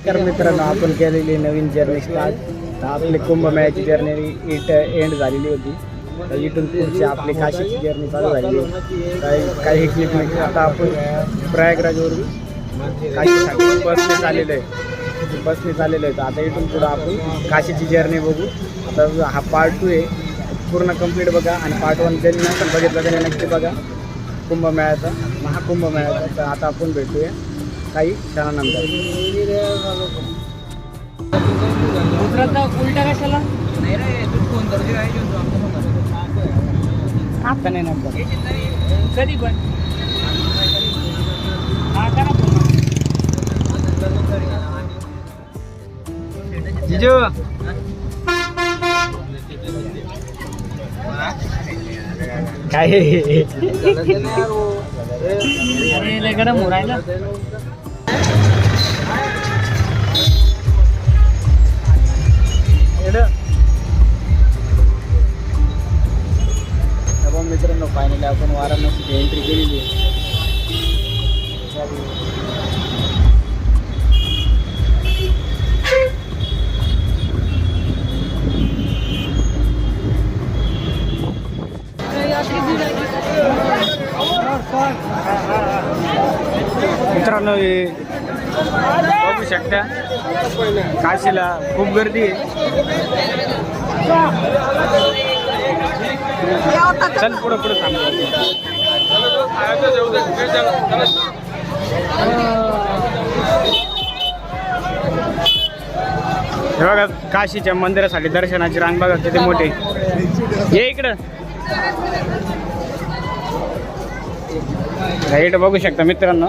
नमस्कार मित्रांनो, आपण केलेली नवीन जर्नी स्टार्ट. तर आपली कुंभमेळ्याची जर्नी एंड झालेली होती. तर इथून पुढची आपली काशीची जर्नी चालू झालेली आहे. काही क्लिप आता आपण प्रयागराजवरून काशीसाठी बसने चाललेलो आहे. तर आता इथून पुढं आपण काशीची जर्नी बघू. आता हा पार्ट 2 आहे, पूर्ण कंप्लीट बघा. आणि पार्ट 1 ज्यांनी नसेल बघितलं त्याने नक्की बघा कुंभमेळ्याचा, महाकुंभमेळ्याचा. तर आता आपण भेटूया काही क्षणानंतर. उलटा कशाला नाही रे, तू फोन करते आता नाही नंबर कधी पण जिजू काय गरम हो राहिला. मित्रांनो, फायनली आपण वाराणसीची एंट्री केलेली आहे. मित्रांनो, हे बघू शकता काशीला खूप गर्दी आहे. चल पुढं थांबलो. हे बघा, काशीच्या मंदिरासाठी दर्शनाची रांग बघा किती मोठी. ये इकडं राईट बघू शकता मित्रांनो.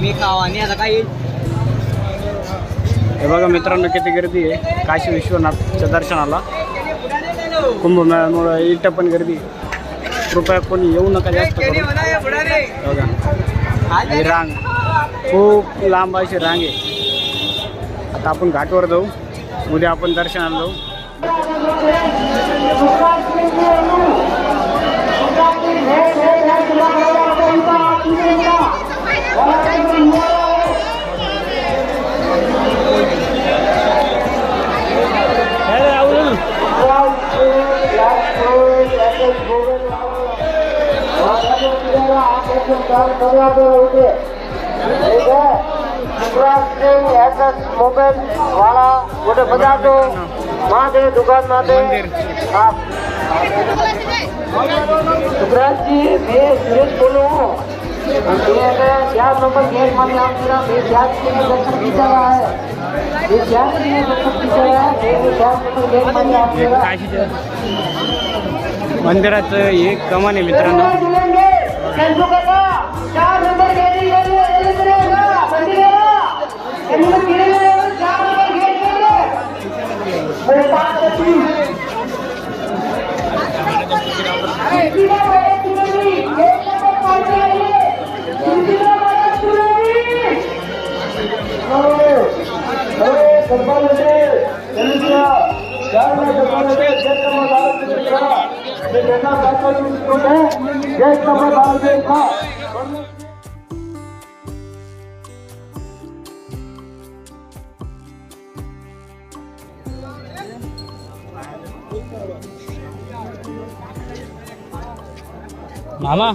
मी खावा आणि आता काही. हे बघा मित्रांनो, किती गर्दी आहे काशी विश्वनाथच्या दर्शनाला. कुंभमेळ्यामुळं इथं पण गर्दी. कृपया कोणी येऊ नका जास्त करून. बघा ही रांग खूप लांब अशी रांग आहे. आता आपण घाटवर जाऊ, उद्या आपण दर्शनाला जाऊ. मोबाइल वाला गोटे बजा दो महादेव दुकान महादेव सुब्राज जी, मैं सुरेश बोलूँ. 4 नंबर गेट में दर्शन खींचा रहा है. मंदिराचं एक कमान आहे मित्रांनो. मामा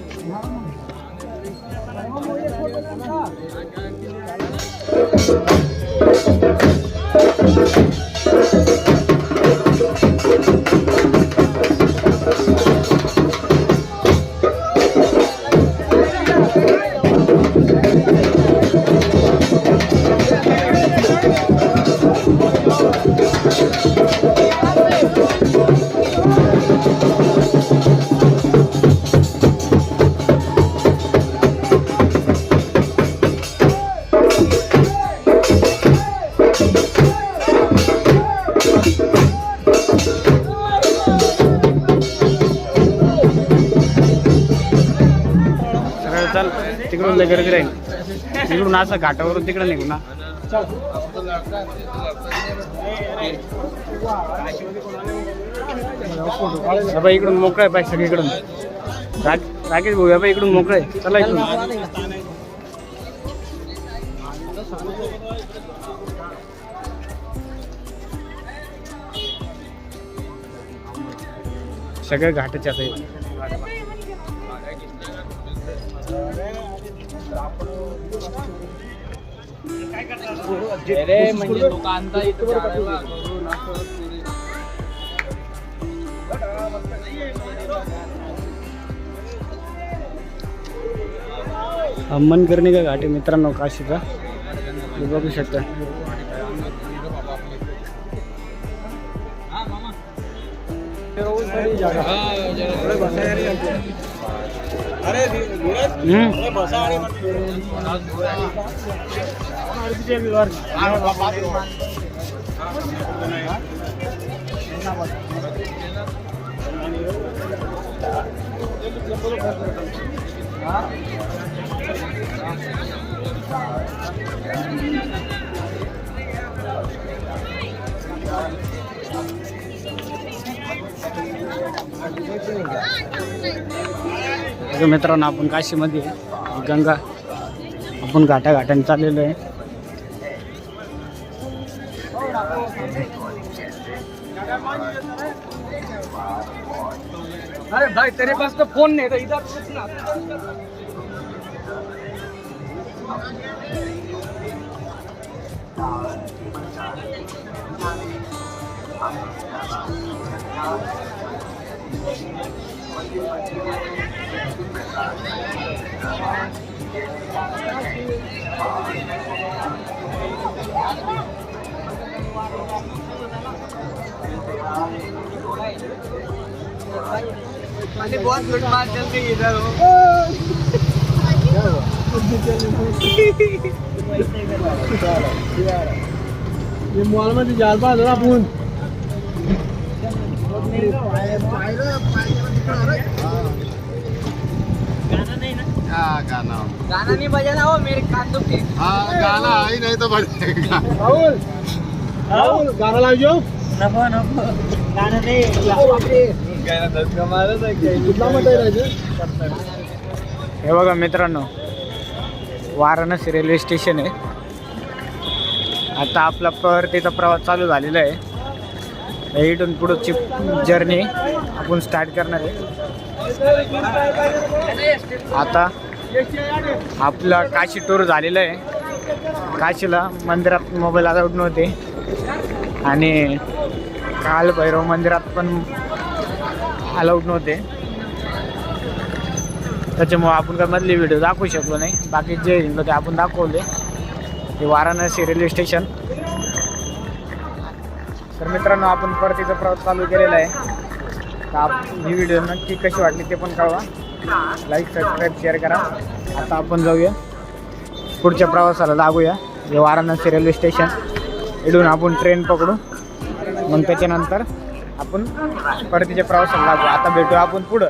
चल तिकडून गर्दी राहील. तिकडून असं घाटावरून तिकडे निघू ना. इकडून मोकळं आहे पाहिजे सगळीकडून. राकेश भाऊ बाई इकडून मोकळे चला इकडून. सगळे घाटाच्या साईड. म्हणजे दुकानचा अम्मन करणे का घाट आहे मित्रांनो काशीचा. हे बघू शकता. मित्रांनो आपण काशीमध्ये गंगा आपण घाटाघाटाने चाललेलो आहे. अरे भाई तेरे पास तो फोन नहीं था इधर कुछ ना. अरे बहुत गुड बात चल रही इधर हो. ये मॉल मध्ये जाल पाहतो ना आपण. गाना नहीं बजाना हो मेरे कान दुखते. हाँ गाना ही नहीं तो बजेगा. राहुल राहुल गाना लावजो. नको नको गाना नाही. हे बघा मित्रांनो वाराणसी रेल्वे स्टेशन आहे. आता आपला परतीचा प्रवास चालू झालेला आहे. इथून पुढची जर्नी आपण स्टार्ट करणार आहे. आता आपला काशी टूर झालेला आहे. काशीला मंदिरात मोबाईल अलाउड नव्हते आणि काल भैरव मंदिरात पण अलाउड नव्हते. त्याच्यामुळे आपण काय मधले व्हिडिओ दाखवू शकलो नाही. बाकी जे हिंदू ते आपण दाखवले. हे वाराणसी रेल्वे स्टेशन. तर मित्रांनो आपण परतीचा प्रवास चालू केलेला आहे. तर ही व्हिडिओ नक्की कशी वाटली ते पण कळवा. लाईक सबस्क्राईब शेअर करा. आता आपण जाऊया पुढच्या प्रवासाला लागूया. हे वाराणसी रेल्वे स्टेशन. इथून आपण ट्रेन पकडू मग त्याच्यानंतर आपण परतीच्या प्रवासाला लागू. आता भेटूया आपण पुढं.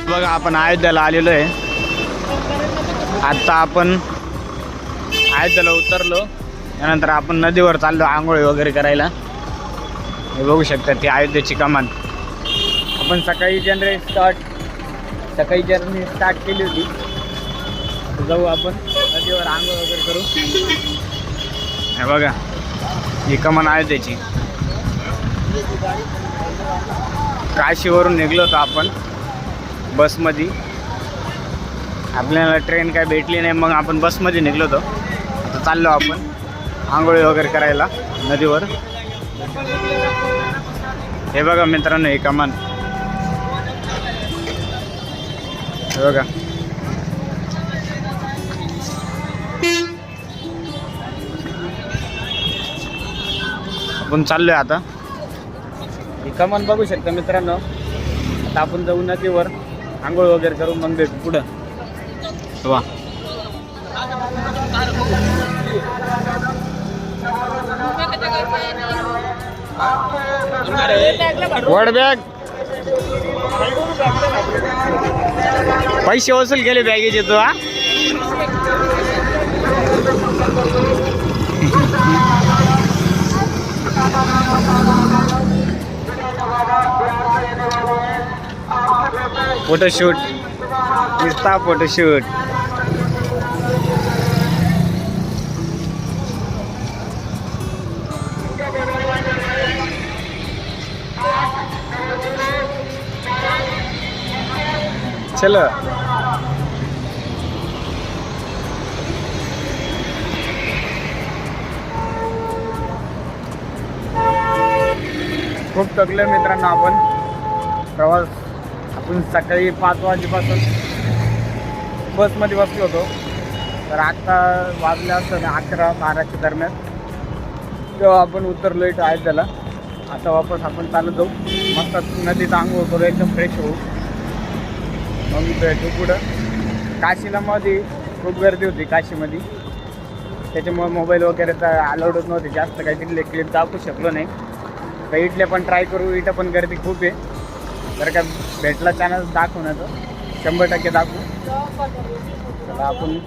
बघा आपण अयोध्याला आलेलो आहे. आता आपण अयोध्याला उतरलो. त्यानंतर आपण नदीवर चाललो आंघोळी वगैरे करायला. हे बघू शकता ती अयोध्येची कमान. आपण सकाळी जर्नी स्टार्ट केली होती. जाऊ आपण नदीवर आंघोळ वगैरे करू. हे बघा ही कमान अयोध्येची. काशीवरून निघलो होतो आपण बसमध्ये. आपल्याला ट्रेन काय भेटली नाही मग आपण बसमध्ये निघलो होतो. आता चाललो आपण आंघोळी वगैरे करायला नदीवर. हे बघा मित्रांनो हे कमान. हे बघा आपण चाललोय आता. ही कमान बघू शकता मित्रांनो. आता आपण जाऊ नदीवर आंघोळ वगैरे करू मग भेटू पुढं. वा वड बॅग पैसे वसूल केले बॅगेचे तू. हा फोटोशूट दिसता फोटोशूट. चलो खूप थकले मित्रांनो आपण. प्रवास आपण सकाळी 5 वाजेपासून बसमध्ये बसलो होतो. तर आत्ता वाजले असतं 11-12च्या दरम्यान तेव्हा आपण उतरलो इथं आहे त्याला. आता वापस आपण चालत जाऊ. मस्त नदीत आंघोळ करू, एकदम फ्रेश होऊ. मग भेटू पुढं. काशीला मध्ये खूप गर्दी होती काशीमध्ये, त्याच्यामुळे मोबाईल वगैरे तर अलाउडच नव्हते जास्त, काही तिथले क्लिप दाखवू शकलो नाही. तर इथले पण ट्राय करू. इथं पण गर्दी खूप आहे. जर का भेटला चॅनल दाखवण्याचं 100% दाखवू. तर आपण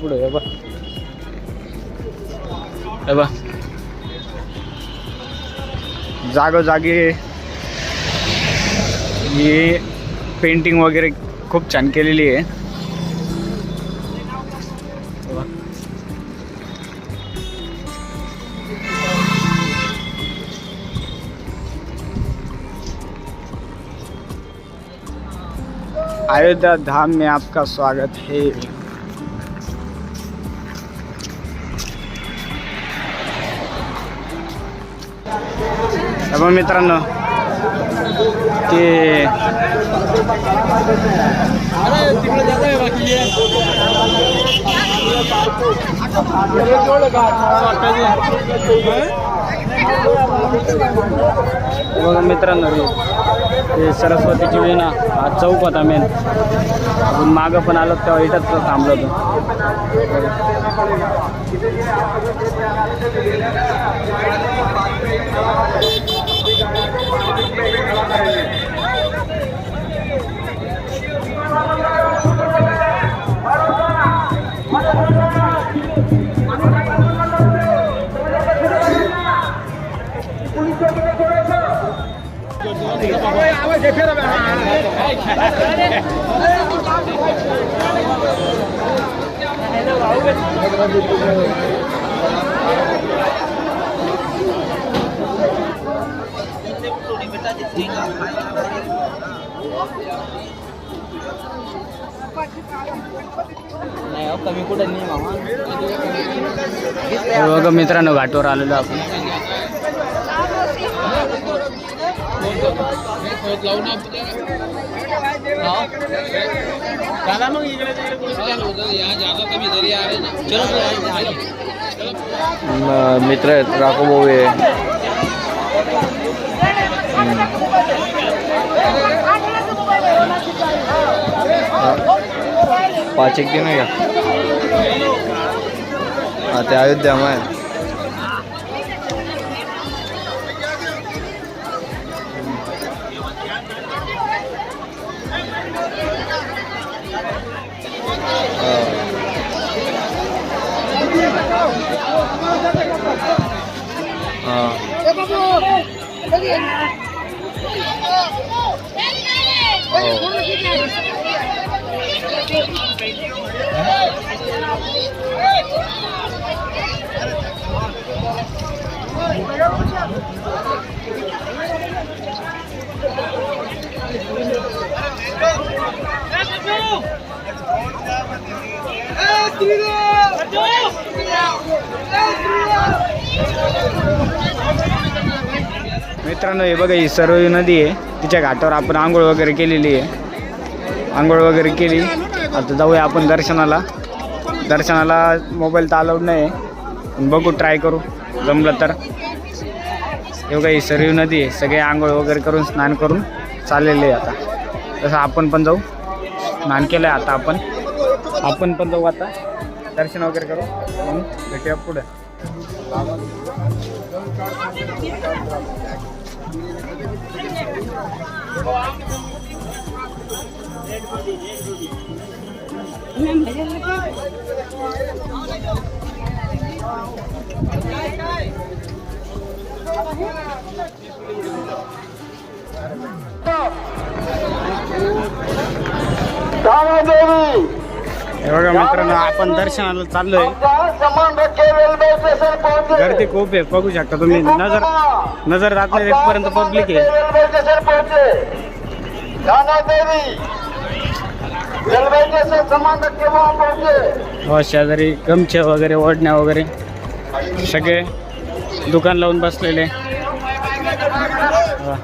पुढे हे बघ जागोजागी ही पेंटिंग वगैरे खूप छान केलेली आहे. अयोध्या धाम में आपका स्वागत है. अब मित्रांनो ते बघा मित्रांनो ते सरस्वतीची वेणा हा चौक होता मेन. आपण मागं पण आलो तेव्हा इथंच थांबलो होतो. कमी कुठे नाही मामा. बघा मित्रांनो घाटवर आलेलो आपण. मित्र आहेत राको भाऊ आहे. पाच एक दिन आहे का हा ते अयोध्या आहे. मित्रांनो हे बघा ही सरयू नदी आहे. तिच्या घाटावर आपण आंघोळ वगैरे केलेली आहे. आंघोळ वगैरे केली. आता जाऊया आपण दर्शनाला. दर्शनाला मोबाईल तर अलाउड नाही आहे, बघू ट्राय करू जमलं तर. हे बघा ही सरयू नदी आहे. सगळे आंघोळ वगैरे करून स्नान करून चाललेले आहे. आता तसं आपण पण जाऊ. स्नान केलं आहे आता आपण पण जाऊ आता दर्शन वगैरे करू. मग भेटूया पुढे. देवी हे बघा मित्रांनो, आपण दर्शनाला चाललोय. समान रखे रेल्वे स्टेशन पहुंचे. गर्दी खूप आहे, बघू शकता तुम्ही. नजर जात नाही तिथपर्यंत पब्लिक आहे. रेल्वे स्टेशन पहुंचे. देवी रेल्वे स्टेशन समान रखे वहां पहुंचे. हो, शेजारी गमछे वगैरे, ओढण्या वगैरे सगळे दुकान लावून बसलेले. वा.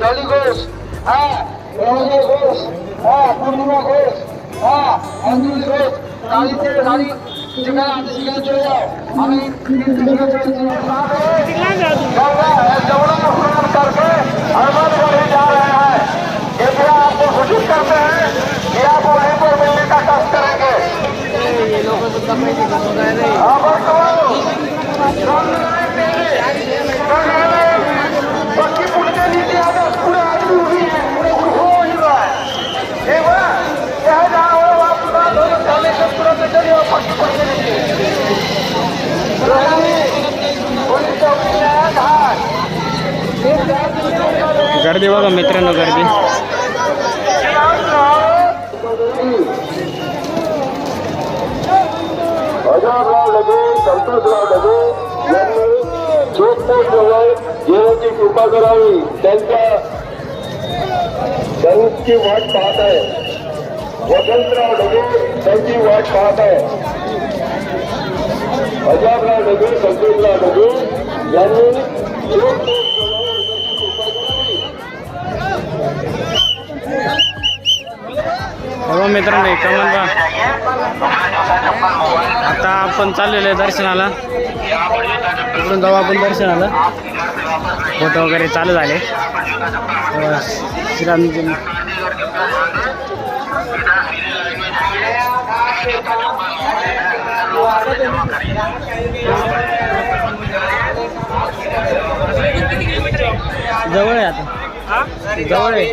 डॉली घोष, रमणीय घोष, पूर्णिमा घोष, अंजुल घोष, सारी जगह चले जाओ. हमें करके हनुमानगढ़ जा रहे हैं. कृपया आपको सूचित करते हैं कि आप वहीं पर मिलने का कष्ट करेंगे. पक्की पुल के नीचे आगे पूरे आदमी हुई है, पूरे हो ही रहा है. एक बार यह जहाँ हो आप पूरा दोनों चलने से तुरंत चलिए और पक्की पुल के नीचे. पुलिस चौकी में है घाट. गर्दी बघा मित्रांनो, गर्दी. अजयराव लगे, संतोषराव लगे यांनी चोखपोट जवळ येण्याची कृपा करावी. त्यांची वाट पाहत आहे. वसंतराव लगे त्यांची वाट पाहत आहे. अजयराव लगे, संतोषराव लगे यांनी चोखपोट जवळ येण्याची कृपा करावी. हो मित्रांनो, कमान बा. आता आपण चाललेलो आहे दर्शनाला. इकडून जाऊ आपण दर्शनाला. फोटो वगैरे चालू झाले. श्रीरामजी जवळ आहे, आता जवळ आहे.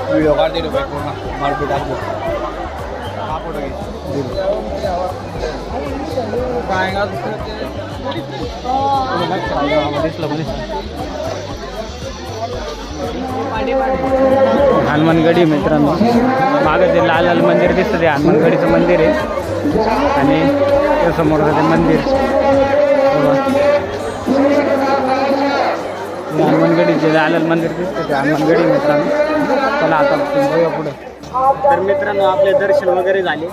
व्हिडिओ काढते रे पूर्ण मारपीट आपलं हा फोटो घे हनुमानगडी मित्रांनो, मागं ते लाल लाल मंदिर दिसतं, ते हनुमानगडीचं मंदिर आहे. आणि त्या समोर ते मंदिर हनुमानगडीचे लाल लाल मंदिर दिसतं, ते हनुमानगडी मित्रांनो. चला आता जाऊया पुढं. तर मित्रांनो, आपले दर्शन वगैरे झाले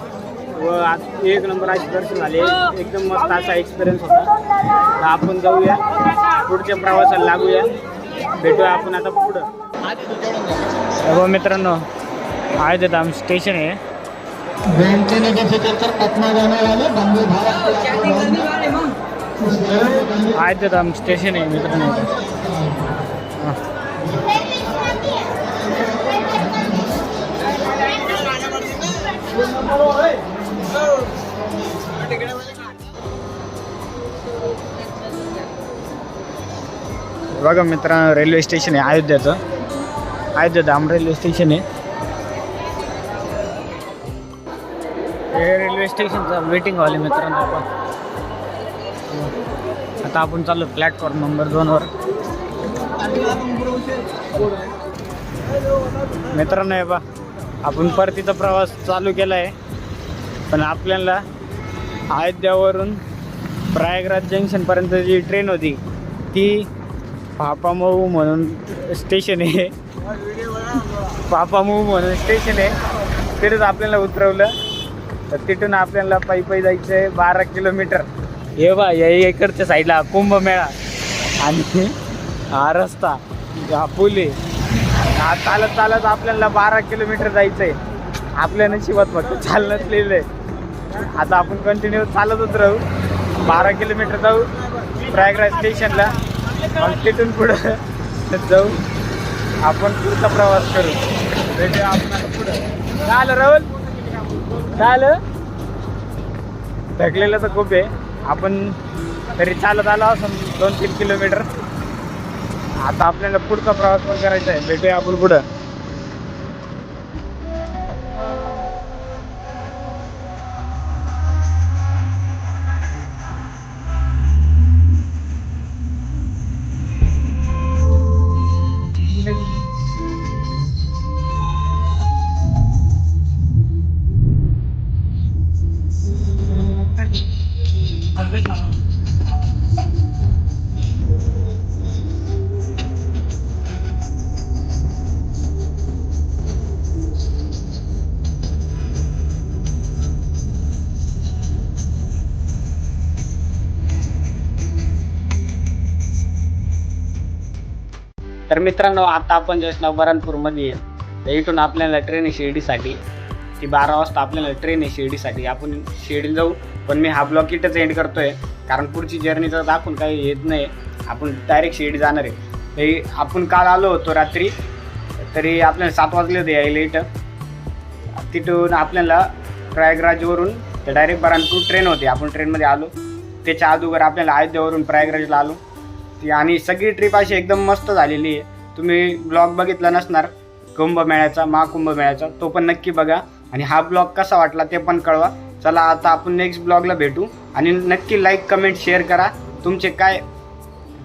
व एक नंबर असे दर्शन झाले. एकदम मस्त असा एक्सपिरियन्स होता. तर आपण जाऊया पुढच्या प्रवासाला, लागूया. भेटूया आपण आता पुढं. हो मित्रांनो, अयोध्याधाम स्टेशन आहे. अयोध्याधाम स्टेशन आहे मित्रांनो. बघा मित्रांनो, रेल्वे स्टेशन आहे अयोध्याचं. अयोध्याधाम रेल्वे स्टेशन आहे. हे रेल्वे स्टेशनचं वेटिंग हॉल आहे मित्रांनो. आपण आता आपण चाललो प्लॅटफॉर्म नंबर 2वर. मित्रांनो हे बा, आपण परतीचा प्रवास चालू केला आहे, पण आपल्याला अयोध्यावरून प्रयागराज जंक्शनपर्यंत जी ट्रेन होती ती पापामऊ म्हणून स्टेशन आहे, पापामऊ म्हणून स्टेशन आहे, तिथेच आपल्याला उतरवलं. तर तिथून आपल्याला पायी जायचं आहे 12 किलोमीटर. हे बा, या इकडच्या साईडला कुंभमेळा आणि हा रस्ता, हा पूल आहे. हा चालत चालत आपल्याला 12 किलोमीटर जायचं आहे. आपल्या नशिबात फक्त चालणंच लिहिलं आहे. आता आपण कंटिन्यू चालतच राहू, 12 किलोमीटर जाऊ प्रयागराज स्टेशनला, मग तिथून पुढं जाऊ आपण पुढचा प्रवास करू. भेटूया आपण आता पुढं. झालं राहुल, झालं. थकलेलं तर खूप आहे, आपण तरी चालत आलो असं 2-3 किलोमीटर. आता आपल्याला पुढचा प्रवास पण करायचा आहे. भेटूया आपण पुढं. तर मित्रांनो, आता आपण जस्ट नवबरणपूरमध्ये आहे. तर इथून आपल्याला ट्रेन आहे शिर्डीसाठी. ती 12 वाजता आपल्याला ट्रेन आहे शिर्डीसाठी. आपण शिर्डी जाऊ, पण मी हा ब्लॉग इथंच एंड करतो आहे, कारण पुढची जर्नीचं दाखवून काही येत नाही. आपण डायरेक्ट शिर्डी जाणार आहे. तरी आपण काल आलो होतो रात्री, तरी आपल्याला 7 वाजले होते यायला इथं. तिथून आपल्याला प्रयागराजवरून तर डायरेक्ट बऱ्हाणपूर ट्रेन होती. आपण ट्रेनमध्ये आलो. त्याच्या अगोदर आपल्याला अयोध्यावरून प्रयागराजला आलो. आणि सगळी ट्रिप अशी एकदम मस्त झालेली आहे. तुम्ही ब्लॉग बघितला नसणार कुंभमेळ्याचा, महाकुंभमेळ्याचा, तो पण नक्की बघा. आणि हा ब्लॉग कसा वाटला ते पण कळवा. चला आता आपण नेक्स्ट ब्लॉगला भेटू. आणि नक्की लाईक, कमेंट, शेअर करा. तुमचे काय,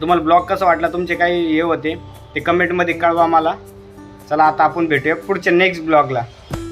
तुम्हाला ब्लॉग कसा वाटला, तुमचे काही हे होते ते कमेंटमध्ये कळवा मला. चला आता आपण भेटूया पुढच्या नेक्स्ट ब्लॉगला.